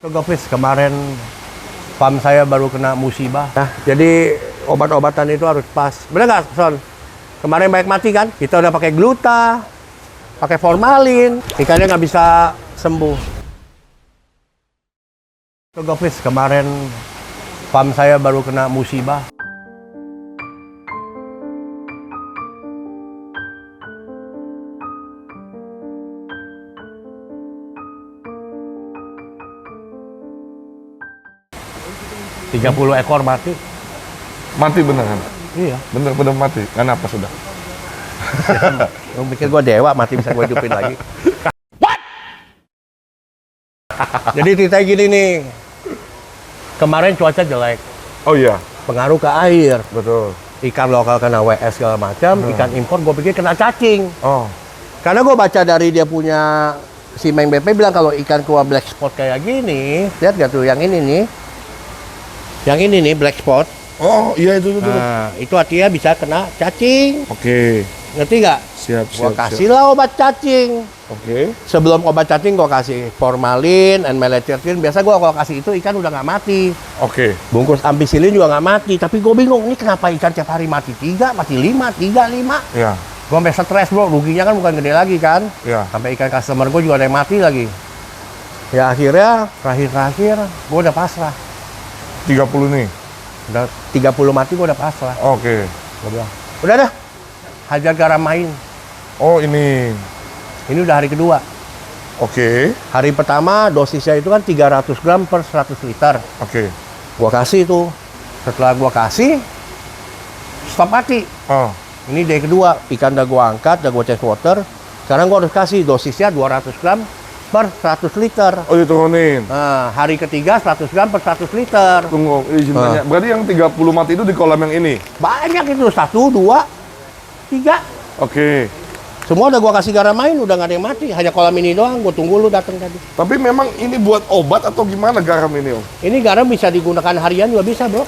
Gopis, kemarin farm saya baru kena musibah. Nah, jadi obat-obatan itu harus pas. Bener nggak, Son? Kemarin banyak mati kan? Kita udah pakai gluta, pakai formalin, ikannya nggak bisa sembuh. Gopis, kemarin farm saya baru kena musibah. Tiga 30 ekor mati. Mati beneran? Iya. Bener-bener mati? Kenapa sudah? Lu pikir gua dewa mati bisa gua hidupin lagi. What? Jadi ceritanya gini nih. Kemarin cuaca jelek. Oh iya? Pengaruh ke air. Betul. Ikan lokal kena WS segala macam, ikan impor gua pikir kena cacing. Oh. Karena gua baca dari dia punya si Meng BP bilang kalau ikan kuah black spot kayak gini, lihat gak tuh yang ini nih? Yang ini nih black spot. Oh iya itu. Nah, itu artinya bisa kena cacing. Oke. Ngerti nggak? Siap. Gua kasihlah obat cacing. Oke. Sebelum obat cacing gua kasih formalin, N-meletirtin. Biasa gua kalau kasih itu ikan udah nggak mati. Oke. Bungkus ampicillin juga nggak mati. Tapi gua bingung, ini kenapa ikan tiap hari mati 3, mati 5, 3, 5. Iya. Gua sampai stres bro, ruginya kan bukan gede lagi kan. Iya. Sampai ikan customer gua juga ada yang mati lagi. Ya akhirnya, terakhir gua udah pasrah. 30 nih? Udah 30 mati gua udah pasrah. Oke. Gua bilang, udah dah, hajar garam main. Oh ini. Ini udah hari kedua. Oke. Hari pertama dosisnya itu kan 300 gram per 100 liter. Oke. Gua kasih tuh. Setelah gua kasih, stop mati. Oh. Ini day kedua, ikan udah gua angkat, udah gua change water. Sekarang gua harus kasih dosisnya 200 gram per 100 liter. Oh diturunin. Nah, hari ketiga 100 gram per 100 liter. Tunggu, izin tanya. Berarti yang 30 mati itu di kolam yang ini? Banyak itu, 1, 2, 3. Oke. Semua udah gua kasih garam main, udah nggak ada yang mati. Hanya kolam ini doang, gua tunggu lu datang tadi. Tapi memang ini buat obat atau gimana garam ini, Om? Ini garam bisa digunakan harian juga bisa, bro.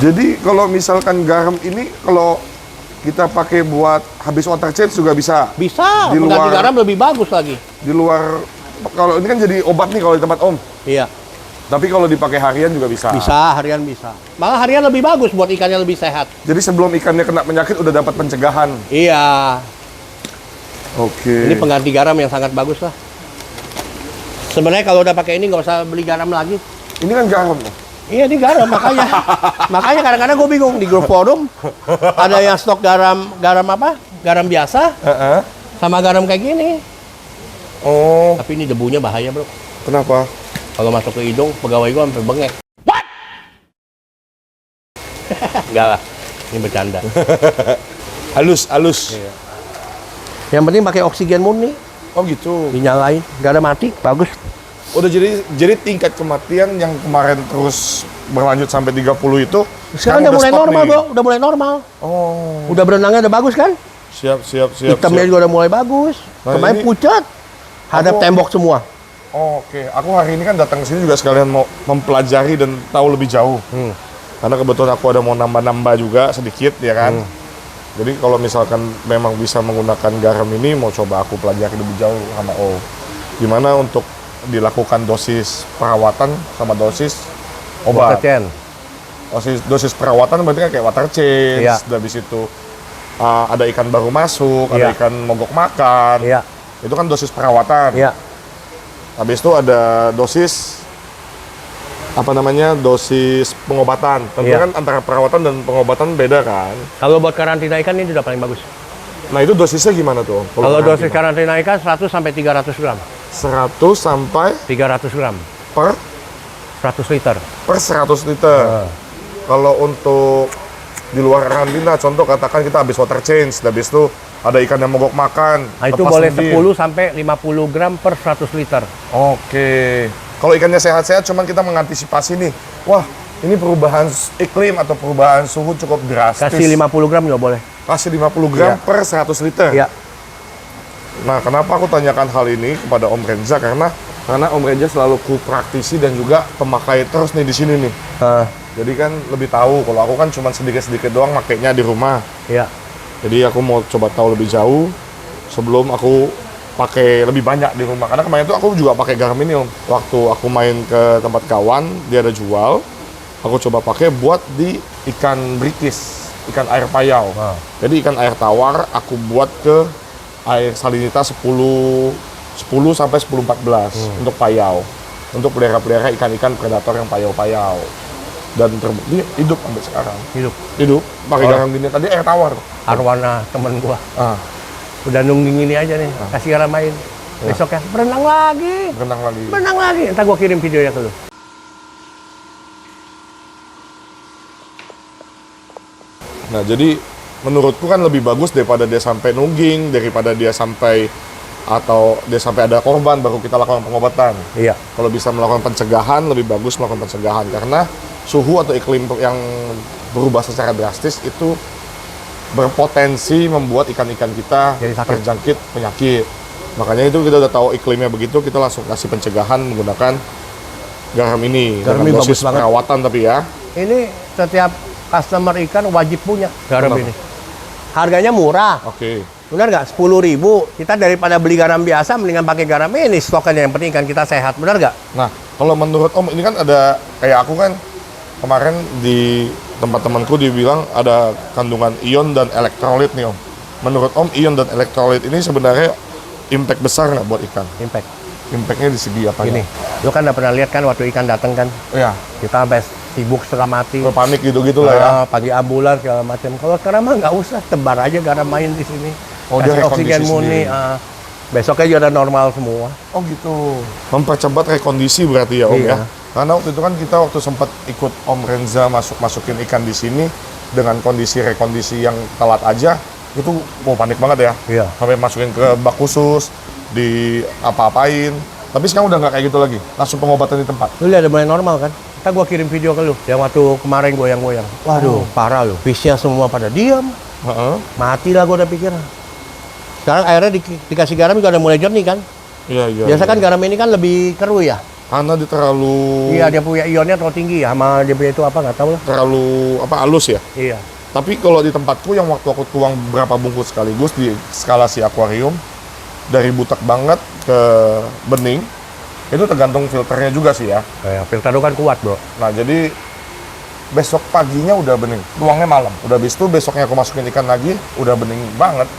Jadi kalau misalkan garam ini kalau kita pakai buat habis water change juga bisa? Bisa, Di mengganti luar- garam lebih bagus lagi. Di luar, kalau ini kan jadi obat nih kalau di tempat Om. Iya, Tapi kalau dipakai harian juga bisa? bisa, harian bisa. Malah harian lebih bagus buat ikannya lebih sehat. Jadi sebelum ikannya kena penyakit udah dapat pencegahan? Iya, Oke. ini pengganti garam yang sangat bagus lah. Sebenarnya kalau udah pakai ini nggak usah beli garam lagi. Ini kan garam, Om. Iya, ini garam makanya. Makanya kadang-kadang gue bingung di grup forum ada yang stok garam apa? Garam biasa sama garam kayak gini. Oh, Tapi ini debunya bahaya, bro. kenapa? Kalau masuk ke hidung, pegawai gue sampai bengek. What? Enggak lah, ini bercanda. Halus. Iya. Yang penting pakai oksigen murni, Oh gitu. dinyalain, nggak ada mati, bagus. Udah jadi tingkat kematian yang kemarin terus berlanjut sampai 30 itu Sekarang udah mulai stop normal, nih. bro. Udah mulai normal. Oh, Udah berenangnya udah bagus kan? siap. Hitamnya juga udah mulai bagus. Nah, Kemarin ini- pucat, hadap Aku- tembok semua. Oh, oke. Aku hari ini kan datang ke sini juga sekalian mau mempelajari dan tahu lebih jauh. Karena kebetulan aku ada mau nambah-nambah juga sedikit, ya kan. Jadi kalau misalkan memang bisa menggunakan garam ini, mau coba aku pelajari lebih jauh sama gimana untuk dilakukan dosis perawatan sama dosis obat. Water Dosis perawatan berarti kan kayak water change, Iya. habis itu ada ikan baru masuk, ada Iya. ikan mogok makan. Iya, Itu kan dosis perawatan. iya. Habis itu ada dosis dosis pengobatan. Tentu Iya. kan antara perawatan dan pengobatan beda kan. Kalau buat karantina ikan ini udah paling bagus. Nah, itu dosisnya gimana tuh? Kalau dosis karantina ikan 100 sampai 300 gram. 100 sampai 300 gram per 100 liter. 100 liter. Kalau untuk di luar karantina, contoh katakan kita habis water change, habis itu ada ikan yang mogok makan. Nah, itu lepas boleh sendiri. 10 sampai 50 gram per 100 liter. Oke. Kalau ikannya sehat-sehat, cuman kita mengantisipasi nih. Wah, ini perubahan iklim atau perubahan suhu cukup drastis. Kasih 50 gram juga boleh. Kasih 50 gram Iya. per 100 liter. Iya. Nah, kenapa aku tanyakan hal ini kepada Om Renza? Karena Om Renza selalu praktisi dan juga pemakai terus nih di sini nih. Jadi kan lebih tahu. Kalau aku kan cuma sedikit-sedikit doang makainya di rumah. Iya. Jadi aku mau coba tahu lebih jauh sebelum aku pakai lebih banyak di rumah. Karena kemarin tuh aku juga pakai garam ini Om. Waktu aku main ke tempat kawan, dia ada jual. Aku coba pakai buat di ikan berikis, ikan air payau. Wow. Jadi ikan air tawar aku buat ke air salinita 10 sampai 10-14 untuk payau. Untuk pelihara-pelihara ikan-ikan predator yang payau-payau. Dan terbukti hidup sampai sekarang. Hidup. Pakai garam gini tadi air tawar. Arwana temen gua. Ah, Udah nungging ini aja nih, kasih garam main. Besoknya berenang lagi. berenang lagi. Berenang lagi. Entar gua kirim videonya ke lu. Nah, jadi menurutku kan lebih bagus daripada dia sampai nungging, daripada dia sampai ada korban baru kita lakukan pengobatan. Iya. Kalau bisa melakukan pencegahan, lebih bagus melakukan pencegahan karena suhu atau iklim yang berubah secara drastis itu berpotensi membuat ikan-ikan kita Jadi sakit. terjangkit penyakit. Makanya itu kita udah tahu iklimnya begitu, kita langsung kasih pencegahan menggunakan garam ini. Garam Dengan ini dosis bagus banget. perawatan tapi ya. Ini setiap customer ikan wajib punya garam Kenapa? ini. Harganya murah. Oke. Benar nggak? 10.000. Kita daripada beli garam biasa, mendingan pakai garam ini. Stoknya yang penting ikan kita sehat. Benar nggak? Nah, kalau menurut Om, ini kan ada, kayak aku kan, kemarin di tempat temanku dia bilang ada kandungan ion dan elektrolit nih Om. Menurut Om, ion dan elektrolit ini sebenarnya impact besar nggak buat ikan? Impact. Impactnya di segi apa? Gini, lu kan udah pernah lihat kan waktu ikan datang kan? Ya, Kita sampai sibuk setengah mati. panik gitu-gitu lah ya. Pagi ambulan segala macam. Kalau sekarang mah nggak usah, tebar aja garam main di sini. Oh, dia Kasih rekondisi oksigen murni. sendiri. Besoknya juga udah normal semua. Oh gitu. Mempercepat rekondisi berarti ya Om Iya. ya? Karena waktu itu kan kita waktu sempat ikut Om Renza masukin ikan di sini dengan kondisi rekondisi yang telat aja, itu mau panik banget ya. Iya. Sampai masukin ke bak khusus, di apa-apain. Tapi sekarang udah nggak kayak gitu lagi, langsung pengobatan di tempat. Lu lihat udah mulai normal kan? Ntar gua kirim video ke lu. Yang waktu kemarin goyang-goyang. Waduh, parah lu. Fish-nya semua pada diam. Heeh. Mati lah gua udah pikir. Sekarang airnya dikasih garam juga udah mulai jernih kan? Iya, iya. Biasa iya. kan garam ini kan lebih keruh ya? Karena dia terlalu Iya, dia punya ionnya terlalu tinggi ya. Sama dia punya itu apa, nggak tahu lah. terlalu apa halus ya. Iya. Tapi kalau di tempatku yang waktu aku tuang berapa bungkus sekaligus di skala si akuarium dari butek banget ke bening itu tergantung filternya juga sih ya. Kayak filter lu kan kuat, bro. Nah jadi besok paginya udah bening, tuangnya malam. Udah habis itu besoknya aku masukin ikan lagi, udah bening banget.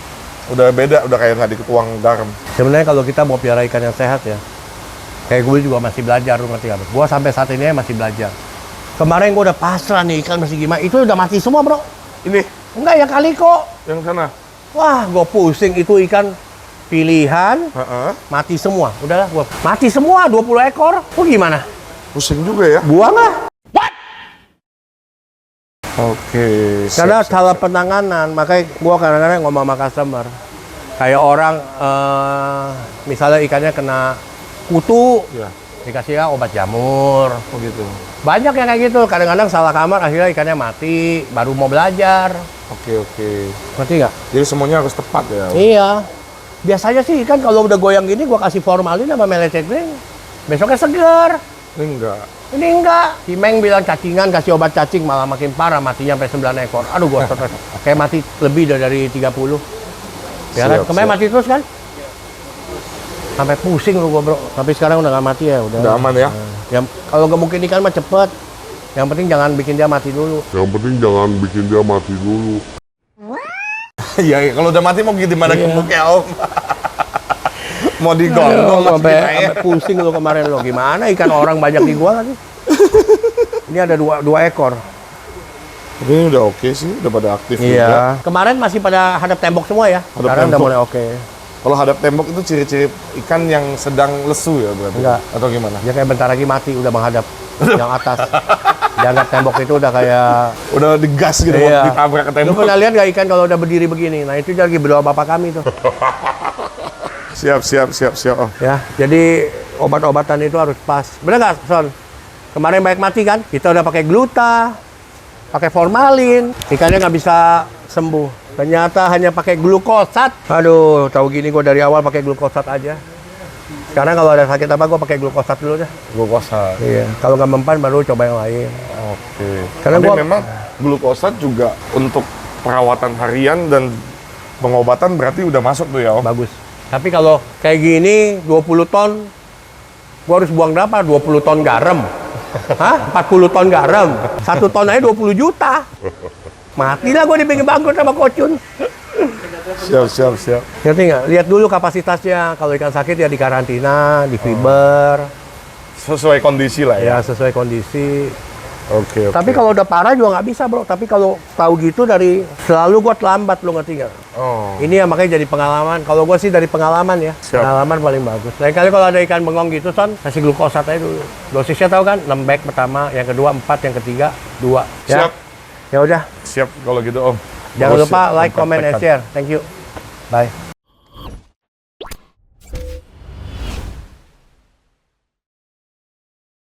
Udah beda, udah kayak tadi ketuang garam. Sebenarnya kalau kita mau piara ikan yang sehat ya, kayak gue juga masih belajar, lu ngerti gak? Gue sampai saat ini masih belajar. Kemarin gue udah pasrah nih ikan masih gimana, itu udah mati semua bro. Ini Enggak ya kali kok. yang sana. Wah, gue pusing itu ikan pilihan, Heeh. mati semua. Udahlah, gue mati semua 20 ekor. Kok gimana? Pusing juga ya. Buang lah. Oke. Karena salah penanganan, makanya gue kadang-kadang ngomong sama customer. Kayak orang, misalnya ikannya kena kutu, Ya. dikasih obat jamur. Oh gitu. Banyak yang kayak gitu, kadang-kadang salah kamar, akhirnya ikannya mati, baru mau belajar. Oke, oke. Ngerti nggak? Jadi semuanya harus tepat ya. Iya. Biasanya sih ikan kalau udah goyang gini, gua kasih formalin sama melecetring, besoknya segar. Ini enggak. Ini enggak. Si Meng bilang cacingan, kasih obat cacing, malah makin parah, matinya sampai 9 ekor. Aduh, gua stres. Kayak mati lebih dari 30. Ya, Siap, kemarin siap. mati terus kan? Sampai pusing lu gua, bro. Tapi sekarang udah nggak mati ya, udah. Udah aman ya. Ya, kalau nggak mungkin ikan mah cepet. Yang penting jangan bikin dia mati dulu. Yang penting jangan bikin dia mati dulu. Iya, kalau udah mati mau gimana Iya. gemuknya Om? Mau digonggong sampai masukin air. pusing lu kemarin lo. Gimana ikan orang banyak di gua lagi? Ini ada dua ekor. Ini udah oke sih, udah pada aktif juga. Iya. Kemarin masih pada hadap tembok semua ya. Hadap Sekarang udah tembok. mulai oke. Kalau hadap tembok itu ciri-ciri ikan yang sedang lesu ya berarti? Enggak. Atau gimana? Dia kayak bentar lagi mati udah menghadap yang atas. Dianggap tembok itu udah kayak Udah digas gitu, mau iya. ditabrak ke Lu tembok. pernah lihat gak ikan kalau udah berdiri begini? Nah itu dia lagi berdoa bapak kami tuh. Siap. Oh. Ya, jadi obat-obatan itu harus pas. Bener nggak, Son? Kemarin banyak mati kan? Kita udah pakai gluta, pakai formalin, ikannya nggak bisa sembuh. Ternyata hanya pakai glukosat. Aduh, tahu gini gue dari awal pakai glukosat aja. Sekarang kalau ada sakit apa, gue pakai glukosat dulu dah. Glukosa. Iya. Kalau nggak mempan, baru coba yang lain. Oke. Karena Tapi gua- memang glukosat juga untuk perawatan harian dan pengobatan berarti udah masuk tuh ya Om? Bagus. Tapi kalau kayak gini 20 ton, gua harus buang berapa? 20 ton garam. Hah? 40 ton garam. 1 ton aja 20 juta. Matilah gua dibikin bangkrut sama Kocun. Siap. Ngerti nggak? Lihat dulu kapasitasnya. Kalau ikan sakit ya di karantina, di fiber. Sesuai kondisi lah ya. Ya sesuai kondisi. Oke. Tapi kalau udah parah juga nggak bisa bro. Tapi kalau tahu gitu dari selalu gua terlambat, lo ngerti nggak? Oh. Ini ya makanya jadi pengalaman. Kalau gua sih dari pengalaman ya. Siap. Pengalaman paling bagus. Lain kali kalau ada ikan bengong gitu, Son, kasih glukosat aja dulu. Dosisnya tahu kan? 6 bag pertama, yang kedua 4, yang ketiga 2. Ya? Siap. Ya udah. Siap kalau gitu Om. Jangan Terus lupa like, kontak comment, and tekan. share. Thank you. Bye.